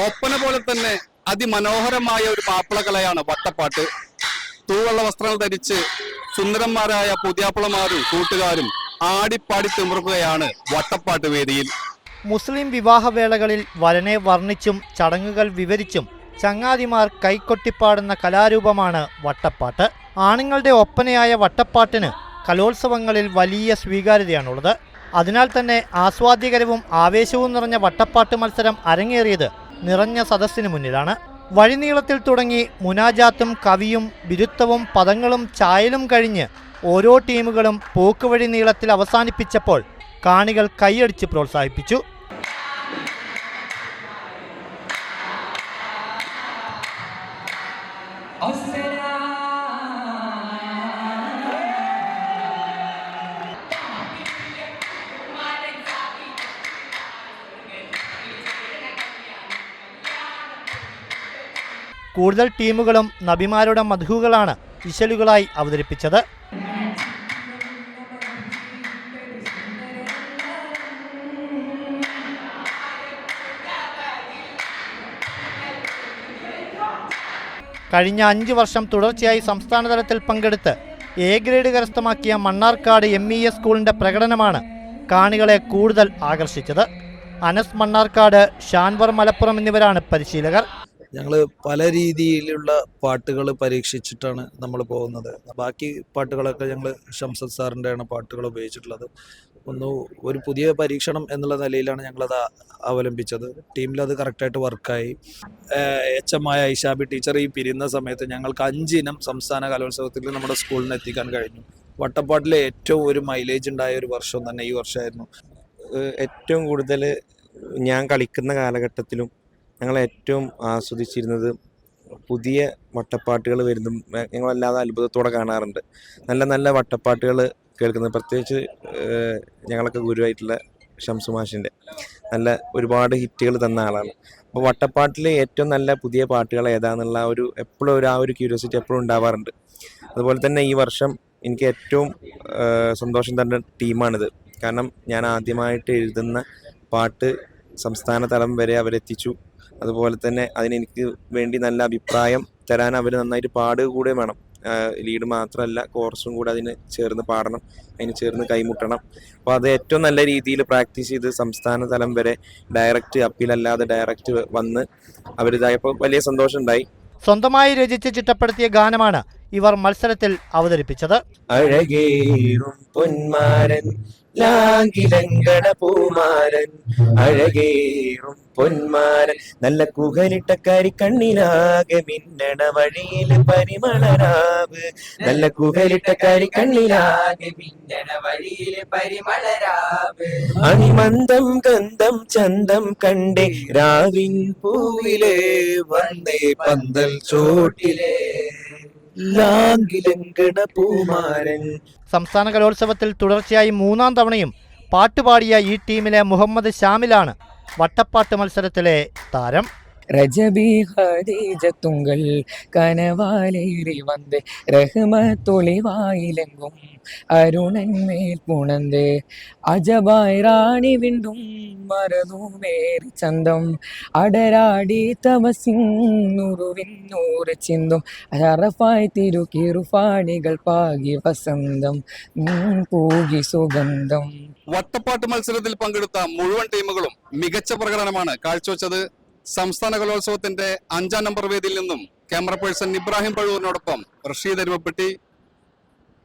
ഒപ്പന പോലെ തന്നെ അതിമനോഹരമായ ഒരു മാപ്പിളകലയാണ് വട്ടപ്പാട്ട്. തൂവെള്ള വസ്ത്രങ്ങൾ ധരിച്ച് സുന്ദരന്മാരായ പുതിയാപ്പിളമാരും കൂട്ടുകാരും ആടിപ്പാടി തിമിർക്കുകയാണ് വട്ടപ്പാട്ട് വേദിയിൽ. മുസ്ലിം വിവാഹവേളകളിൽ വരനെ വർണ്ണിച്ചും ചടങ്ങുകൾ വിവരിച്ചും ചങ്ങാതിമാർ കൈകൊട്ടിപ്പാടുന്ന കലാരൂപമാണ് വട്ടപ്പാട്ട്. ആണുങ്ങളുടെ ഒപ്പനയായ വട്ടപ്പാട്ടിന് കലോത്സവങ്ങളിൽ വലിയ സ്വീകാര്യതയാണുള്ളത്. അതിനാൽ തന്നെ ആസ്വാദ്യകരവും ആവേശവും നിറഞ്ഞ വട്ടപ്പാട്ട് മത്സരം അരങ്ങേറിയത് നിറഞ്ഞ സദസ്സിന് മുന്നിലാണ്. വഴിനീളത്തിൽ തുടങ്ങി മുനാജാത്തും കവിയും ബിരുത്തവും പദങ്ങളും ചായലും കഴിഞ്ഞ് ഓരോ ടീമുകളും പോക്കുവഴി നീളത്തിൽ അവസാനിപ്പിച്ചപ്പോൾ കാണികൾ കൈയടിച്ച് പ്രോത്സാഹിപ്പിച്ചു. കൂടുതൽ ടീമുകളും നബിമാരുടെ മദ്ഹുകളാണ് ഇശലുകളായി അവതരിപ്പിച്ചത്. കഴിഞ്ഞ 5 വർഷം തുടർച്ചയായി സംസ്ഥാനതലത്തിൽ പങ്കെടുത്ത് എ ഗ്രേഡ് കരസ്ഥമാക്കിയ മണ്ണാർക്കാട് MES സ്കൂളിന്റെ പ്രകടനമാണ് കാണികളെ കൂടുതൽ ആകർഷിച്ചത്. അനസ് മണ്ണാർക്കാട്, ഷാൻവർ മലപ്പുറം എന്നിവരാണ് പരിശീലകർ. ഞങ്ങൾ പല രീതിയിലുള്ള പാട്ടുകൾ പരീക്ഷിച്ചിട്ടാണ് നമ്മൾ പോകുന്നത്. ബാക്കി പാട്ടുകളൊക്കെ ഞങ്ങൾ ഷംസദ് സാറിൻ്റെയാണ് പാട്ടുകൾ ഉപയോഗിച്ചിട്ടുള്ളത്. ഒരു പുതിയ പരീക്ഷണം എന്നുള്ള നിലയിലാണ് ഞങ്ങളത് അവലംബിച്ചത്. ടീമിലത് കറക്റ്റായിട്ട് വർക്കായി. HM ഐഷാബി ടീച്ചർ ഈ പിരിയുന്ന സമയത്ത് ഞങ്ങൾക്ക് 5 ഇനം സംസ്ഥാന കലോത്സവത്തിൽ നമ്മുടെ സ്കൂളിന് എത്തിക്കാൻ കഴിഞ്ഞു. വട്ടപ്പാട്ടിലെ ഏറ്റവും ഒരു മൈലേജ് ഉണ്ടായ ഒരു വർഷം തന്നെ ഈ വർഷമായിരുന്നു. ഏറ്റവും കൂടുതൽ ഞാൻ കളിക്കുന്ന കാലഘട്ടത്തിലും ഞങ്ങൾ ഏറ്റവും ആസ്വദിച്ചിരുന്നത് പുതിയ വട്ടപ്പാട്ടുകൾ വരുന്നതും ഞങ്ങളല്ലാതെ അത്ഭുതത്തോടെ കാണാറുണ്ട്. നല്ല നല്ല വട്ടപ്പാട്ടുകൾ കേൾക്കുന്നത്, പ്രത്യേകിച്ച് ഞങ്ങളൊക്കെ ഗുരുവായിട്ടുള്ള ഷംസു മാഷിൻ്റെ നല്ല ഒരുപാട് ഹിറ്റുകൾ തന്ന ആളാണ്. അപ്പോൾ വട്ടപ്പാട്ടിൽ ഏറ്റവും നല്ല പുതിയ പാട്ടുകൾ ഏതാണെന്നുള്ള എപ്പോഴും ആ ഒരു ക്യൂരിയോസിറ്റി എപ്പോഴും ഉണ്ടാവാറുണ്ട്. അതുപോലെ തന്നെ ഈ വർഷം എനിക്ക് ഏറ്റവും സന്തോഷം തരുന്ന ടീമാണിത്. കാരണം ഞാൻ ആദ്യമായിട്ട് എഴുതുന്ന പാട്ട് സംസ്ഥാന തലം വരെ അവരെത്തിച്ചു. അതുപോലെ തന്നെ അതിനെനിക്ക് വേണ്ടി നല്ല അഭിപ്രായം തരാൻ അവർ നന്നായിട്ട് പാടുക കൂടെ വേണം. ലീഡ് മാത്രമല്ല, കോറസും കൂടെ അതിന് ചേർന്ന് പാടണം, അതിന് ചേർന്ന് കൈമുട്ടണം. അപ്പോൾ അത് ഏറ്റവും നല്ല രീതിയിൽ പ്രാക്ടീസ് ചെയ്ത് സംസ്ഥാന തലം വരെ ഡയറക്റ്റ് അപ്പീലല്ലാതെ ഡയറക്റ്റ് വന്ന് അവരിതായപ്പോൾ വലിയ സന്തോഷം ഉണ്ടായി. സ്വന്തമായി രചിച്ച് ചിട്ടപ്പെടുത്തിയ ഗാനമാണ് ഇവർ മത്സരത്തിൽ അവതരിപ്പിച്ചത്. അഴകേറും പൊന്മാരൻ ലാങ്കിലങ്കണ പൂമാരൻ, അഴകേറും പൊന്മാരൻ നല്ല കുഹലിട്ട കരി കണ്ണിലാകെ മിന്നണ വഴിയിൽ പരിമളരാവ്, നല്ല കുഹലിട്ട കരി കണ്ണിലാകെ മിന്നണ വഴിയിൽ പരിമളരാവ്, അണിമന്ദം ഗന്ധം ചന്തം കണ്ടേ രാവിൻ പൂവിലെ വന്നേ പന്തൽ ചോട്ടിലെ ലാങ്കിലങ്കണ പൂമാരൻ. സംസ്ഥാന കലോത്സവത്തിൽ തുടർച്ചയായി 3ാം തവണയും പാട്ടുപാടിയ ഈ ടീമിലെ മുഹമ്മദ് ഷാമിലാണ് വട്ടപ്പാട്ട് മത്സരത്തിലെ താരം. ரஜபி ஹதீஜத்துங்கள் கனவாலேறி வந்து ரஹ்மத்தொளி வாயிலெங்கும் அருணன் மேல் புணந்து அஜபாய் ராணி விண்டும் மரதுமேறி சந்தம் அடராடி தவசின் நூறு சிந்தும் அரபாய் തിരുകിറുപാണികൾ പാകി വസന്തം പൂകി സുഗന്ധം. വട്ടപ്പാട്ട് മത്സരത്തിൽ പങ്കെടുത്ത മുഴുവൻ ടീമുകളും മികച്ച പ്രകടനമാണ് കാഴ്ചവെച്ചത്. സംസ്ഥാന കലോത്സവത്തിന്റെ 5ാം നമ്പർ വേദിയിൽ നിന്നും ക്യാമറ പേഴ്സൺ ഇബ്രാഹിം പഴൂരിനോടൊപ്പം റഷീദ് അരുവപ്പെട്ടി.